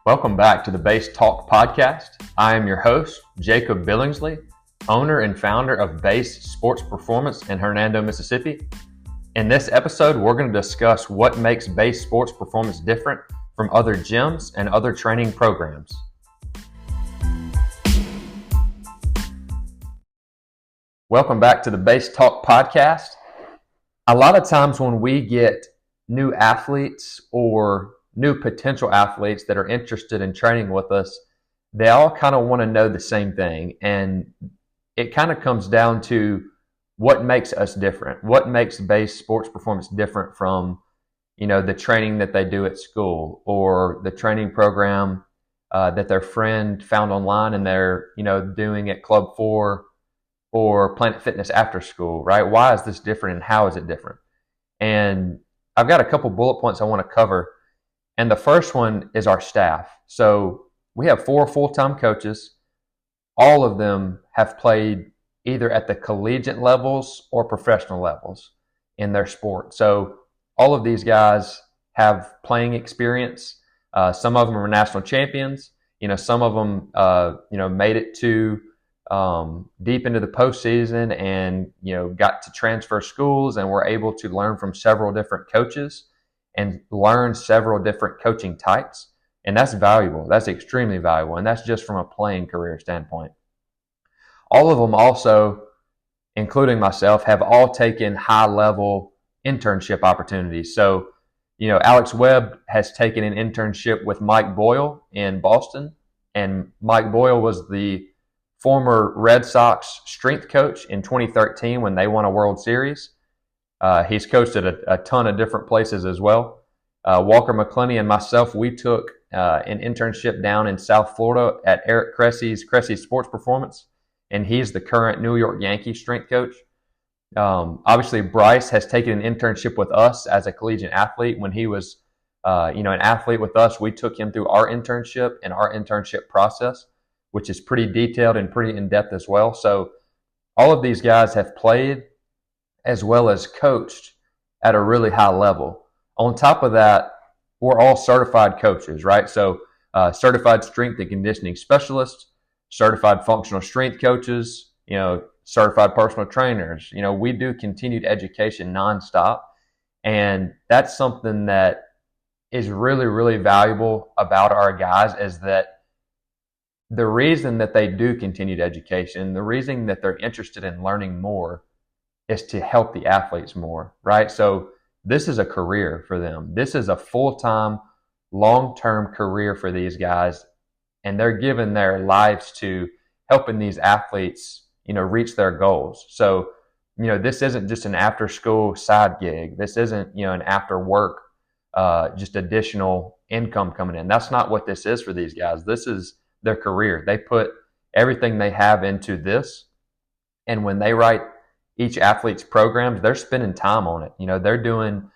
Welcome back to the Base Talk podcast. I am your host, Jacob Billingsley, owner and founder of Base Sports Performance in Hernando, Mississippi. In this episode, we're going to discuss what makes Base Sports Performance different from other gyms and other training programs. Welcome back to the Base Talk podcast. A lot of times when we get new athletes or new potential athletes that are interested in training with us, they all kind of want to know the same thing. And it kind of comes down to what makes us different. What makes Base Sports Performance different from, the training that they do at school or the training program that their friend found online and they're, doing at Club 4 or Planet Fitness after school, right? Why is this different and how is it different? And I've got a couple bullet points I want to cover. And the first one is our staff. So we have 4 full-time coaches. All of them have played either at the collegiate levels or professional levels in their sport. So all of these guys have playing experience. Some of them are national champions. Some of them, made it to deep into the postseason and, got to transfer schools and were able to learn from several different coaches and learn several different coaching types. And that's valuable. That's extremely valuable. And that's just from a playing career standpoint. All of them also, including myself, have all taken high-level internship opportunities. So, Alex Webb has taken an internship with Mike Boyle in Boston. And Mike Boyle was the former Red Sox strength coach in 2013 when they won a World Series. He's coached at a ton of different places as well. Walker McClenny and myself, we took an internship down in South Florida at Eric Cressy's Sports Performance, and he's the current New York Yankees strength coach. Obviously, Bryce has taken an internship with us as a collegiate athlete. When he was, an athlete with us, we took him through our internship and our internship process, which is pretty detailed and pretty in-depth as well. So all of these guys have played as well as coached at a really high level. On top of that, we're all certified coaches, right? So certified strength and conditioning specialists, certified functional strength coaches, certified personal trainers. We do continued education nonstop. And that's something that is really, really valuable about our guys is that the reason that they do continued education, the reason that they're interested in learning more is to help the athletes more, right? So this is a career for them. This is a full-time, long-term career for these guys, and they're giving their lives to helping these athletes, reach their goals. So, this isn't just an after-school side gig. This isn't, an after-work, just additional income coming in. That's not what this is for these guys. This is their career. They put everything they have into this, and when they write each athlete's programs, they're spending time on it. They're doing,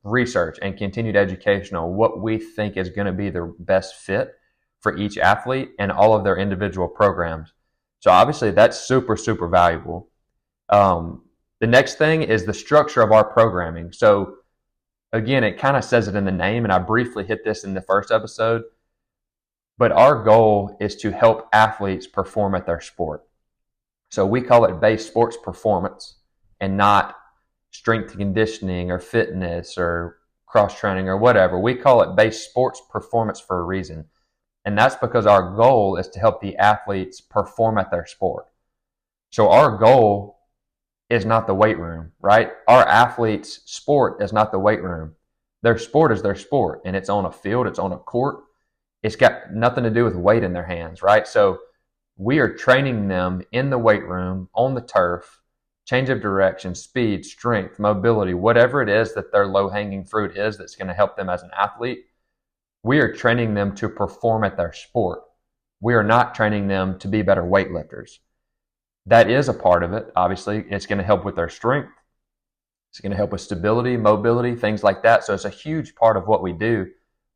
research and continued education on what we think is going to be the best fit for each athlete and all of their individual programs. So obviously that's super, super valuable. The next thing is the structure of our programming. So again, it kind of says it in the name, and I briefly hit this in the first episode, but our goal is to help athletes perform at their sport. So we call it Base Sports Performance and not strength and conditioning or fitness or cross-training or whatever. We call it Base Sports Performance for a reason. And that's because our goal is to help the athletes perform at their sport. So our goal is not the weight room, right? Our athletes' sport is not the weight room. Their sport is their sport, and it's on a field, it's on a court. It's got nothing to do with weight in their hands, right? So we are training them in the weight room, on the turf, change of direction, speed, strength, mobility, whatever it is that their low-hanging fruit is that's going to help them as an athlete. We are training them to perform at their sport. We are not training them to be better weightlifters. That is a part of it. Obviously, it's going to help with their strength. It's going to help with stability, mobility, things like that. So it's a huge part of what we do,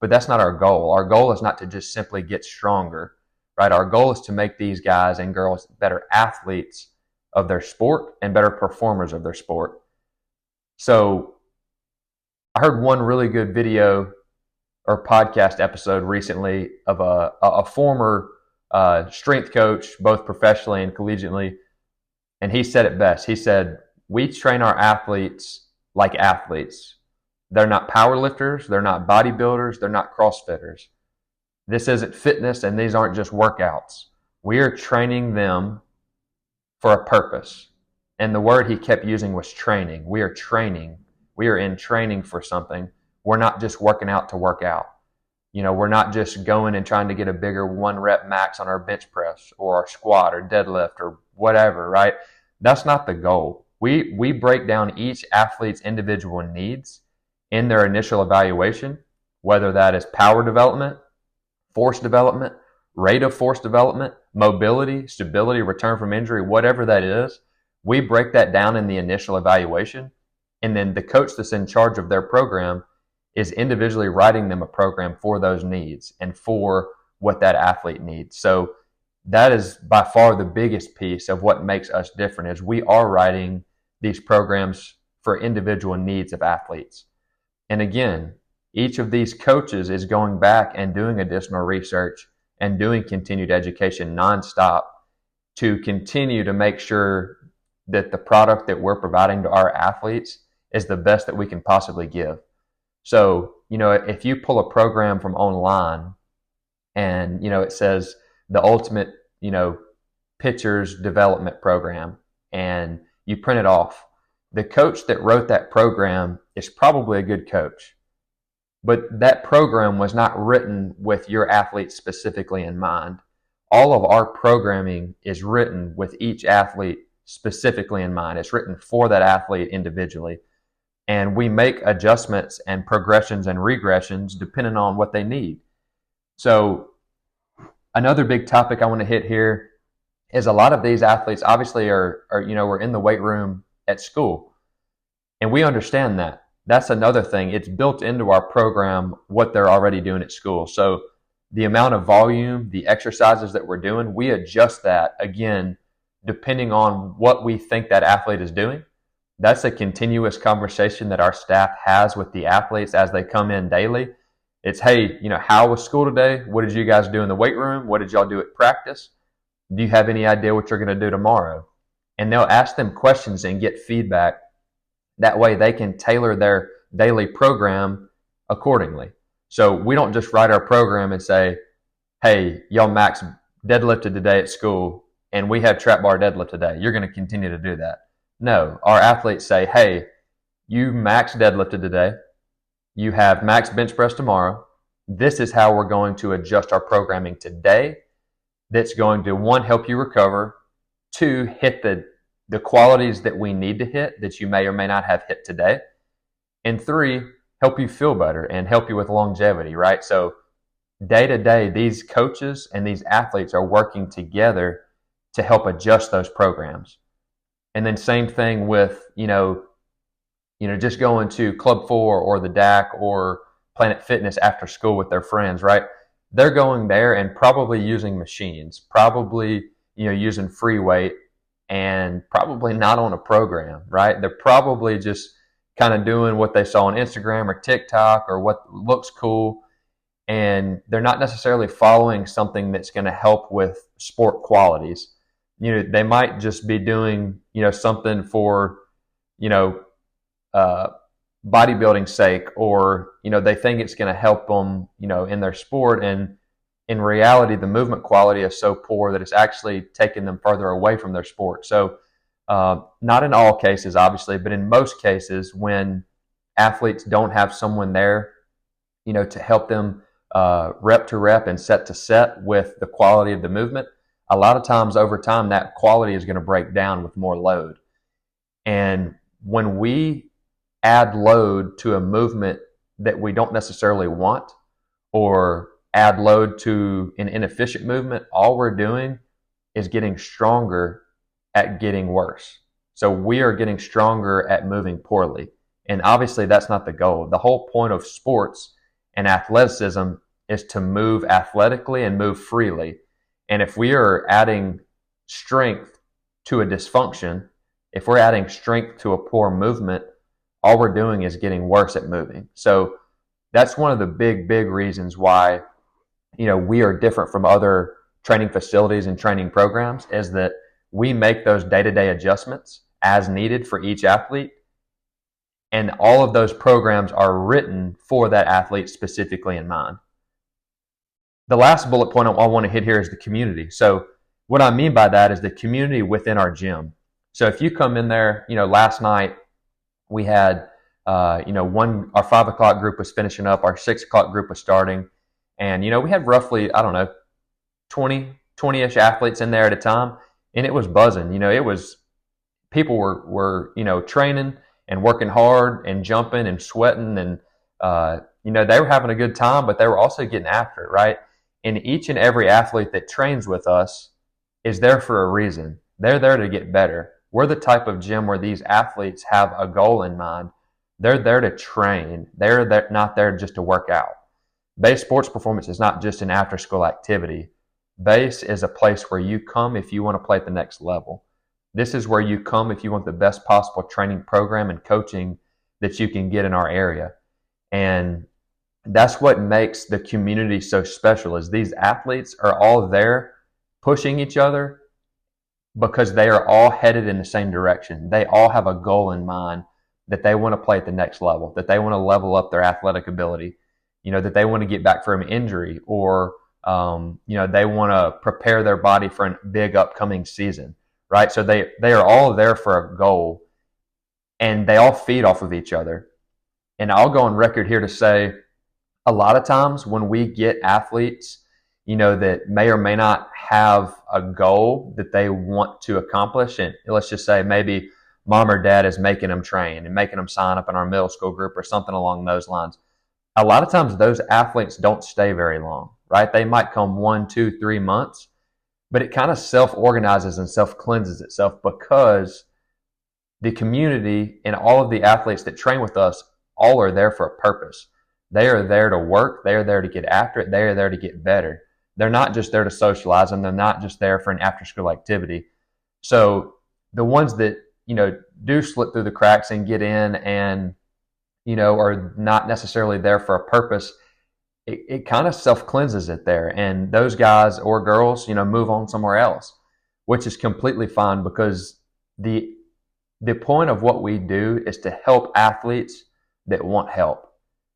but that's not our goal. Our goal is not to just simply get stronger. Right? Our goal is to make these guys and girls better athletes of their sport and better performers of their sport. So I heard one really good video or podcast episode recently of a former strength coach, both professionally and collegiately, and he said it best. He said, "We train our athletes like athletes. They're not power lifters, they're not bodybuilders, they're not CrossFitters. This isn't fitness, and these aren't just workouts. We are training them for a purpose." And the word he kept using was training. We are training. We are in training for something. We're not just working out to work out. We're not just going and trying to get a bigger 1 rep max on our bench press or our squat or deadlift or whatever, right? That's not the goal. We break down each athlete's individual needs in their initial evaluation, whether that is power development, force development, rate of force development, mobility, stability, return from injury, whatever that is. We break that down in the initial evaluation, and then the coach that's in charge of their program is individually writing them a program for those needs and for what that athlete needs. So that is by far the biggest piece of what makes us different, is we are writing these programs for individual needs of athletes. And again, each of these coaches is going back and doing additional research and doing continued education nonstop to continue to make sure that the product that we're providing to our athletes is the best that we can possibly give. So, if you pull a program from online and, it says the ultimate, pitchers development program, and you print it off, the coach that wrote that program is probably a good coach. But that program was not written with your athlete specifically in mind. All of our programming is written with each athlete specifically in mind. It's written for that athlete individually. And we make adjustments and progressions and regressions depending on what they need. So another big topic I want to hit here is a lot of these athletes obviously are we're in the weight room at school. And we understand that. That's another thing. It's built into our program what they're already doing at school. So the amount of volume, the exercises that we're doing, we adjust that, again, depending on what we think that athlete is doing. That's a continuous conversation that our staff has with the athletes as they come in daily. It's, hey, how was school today? What did you guys do in the weight room? What did y'all do at practice? Do you have any idea what you're going to do tomorrow? And they'll ask them questions and get feedback. That way they can tailor their daily program accordingly. So we don't just write our program and say, hey, y'all max deadlifted today at school and we have trap bar deadlift today. You're going to continue to do that. No, our athletes say, hey, you max deadlifted today. You have max bench press tomorrow. This is how we're going to adjust our programming today. That's going to, 1, help you recover, 2, hit the qualities that we need to hit that you may or may not have hit today, and 3, help you feel better and help you with longevity, right? So day to day, these coaches and these athletes are working together to help adjust those programs. And then same thing with, just going to Club 4 or the DAC or Planet Fitness after school with their friends, right? They're going there and probably using machines, probably, using free weight, and probably not on a program, right? They're probably just kind of doing what they saw on Instagram or TikTok or what looks cool. And they're not necessarily following something that's going to help with sport qualities. They might just be doing, something for, bodybuilding's sake, or, they think it's going to help them, in their sport. And in reality, the movement quality is so poor that it's actually taking them further away from their sport. So not in all cases, obviously, but in most cases, when athletes don't have someone there, to help them rep to rep and set to set with the quality of the movement, a lot of times over time, that quality is going to break down with more load. And when we add load to a movement that we don't necessarily want, or add load to an inefficient movement, all we're doing is getting stronger at getting worse. So we are getting stronger at moving poorly. And obviously that's not the goal. The whole point of sports and athleticism is to move athletically and move freely. And if we are adding strength to a dysfunction, if we're adding strength to a poor movement, all we're doing is getting worse at moving. So That's one of the big reasons why, we are different from other training facilities and training programs, is that we make those day-to-day adjustments as needed for each athlete. And all of those programs are written for that athlete specifically in mind. The last bullet point I want to hit here is the community. So what I mean by that is the community within our gym. So if you come in there, last night we had, our 5 o'clock group was finishing up, our 6 o'clock group was starting. And, we had roughly, 20-ish athletes in there at a time. And it was buzzing. People were training and working hard and jumping and sweating. And, they were having a good time, but they were also getting after it, right? And each and every athlete that trains with us is there for a reason. They're there to get better. We're the type of gym where these athletes have a goal in mind. They're there to train. They're not there just to work out. Base Sports Performance is not just an after-school activity. Base is a place where you come if you want to play at the next level. This is where you come if you want the best possible training program and coaching that you can get in our area. And that's what makes the community so special, is these athletes are all there pushing each other because they are all headed in the same direction. They all have a goal in mind, that they want to play at the next level, that they want to level up their athletic ability, that they want to get back from injury, or they want to prepare their body for a big upcoming season, right? So they are all there for a goal, and they all feed off of each other. And I'll go on record here to say, a lot of times when we get athletes, that may or may not have a goal that they want to accomplish, and let's just say maybe mom or dad is making them train and making them sign up in our middle school group or something along those lines. A lot of times those athletes don't stay very long, right? They might come 1, 2, 3 months, but it kind of self-organizes and self-cleanses itself, because the community and all of the athletes that train with us all are there for a purpose. They are there to work. They are there to get after it. They are there to get better. They're not just there to socialize, and they're not just there for an after-school activity. So the ones that, do slip through the cracks and get in and, are not necessarily there for a purpose, it kind of self-cleanses it there. And those guys or girls, move on somewhere else, which is completely fine, because the point of what we do is to help athletes that want help,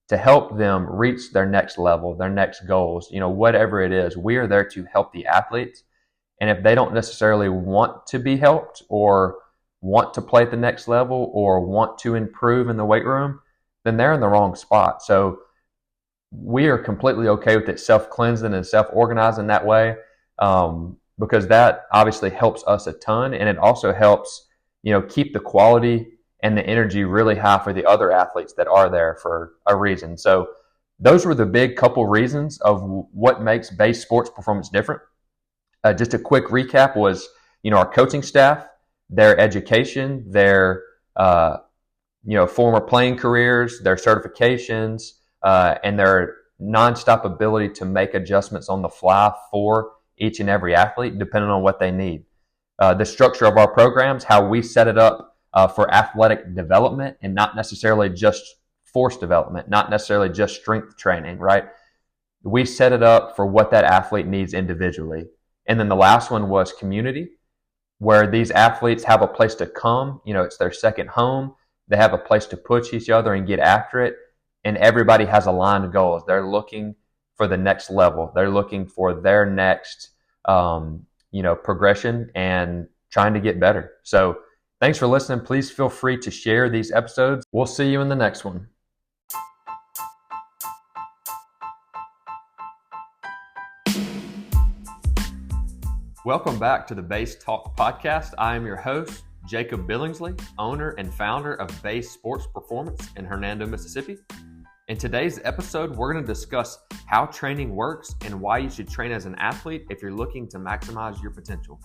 to help them reach their next level, their next goals, whatever it is. We are there to help the athletes. And if they don't necessarily want to be helped, or want to play at the next level, or want to improve in the weight room, then they're in the wrong spot. So we are completely okay with it self-cleansing and self-organizing that way, because that obviously helps us a ton. And it also helps, keep the quality and the energy really high for the other athletes that are there for a reason. So those were the big couple reasons of what makes Base Sports Performance different. Just a quick recap was, our coaching staff, their education, their, former playing careers, their certifications, and their nonstop ability to make adjustments on the fly for each and every athlete, depending on what they need. The structure of our programs, how we set it up for athletic development, and not necessarily just force development, not necessarily just strength training, right? We set it up for what that athlete needs individually. And then the last one was community, where these athletes have a place to come. It's their second home. They have a place to push each other and get after it. And everybody has aligned goals. They're looking for the next level. They're looking for their next, progression and trying to get better. So thanks for listening. Please feel free to share these episodes. We'll see you in the next one. Welcome back to the Base Talk podcast. I am your host, Jacob Billingsley, owner and founder of Base Sports Performance in Hernando, Mississippi. In today's episode, we're going to discuss how training works and why you should train as an athlete if you're looking to maximize your potential.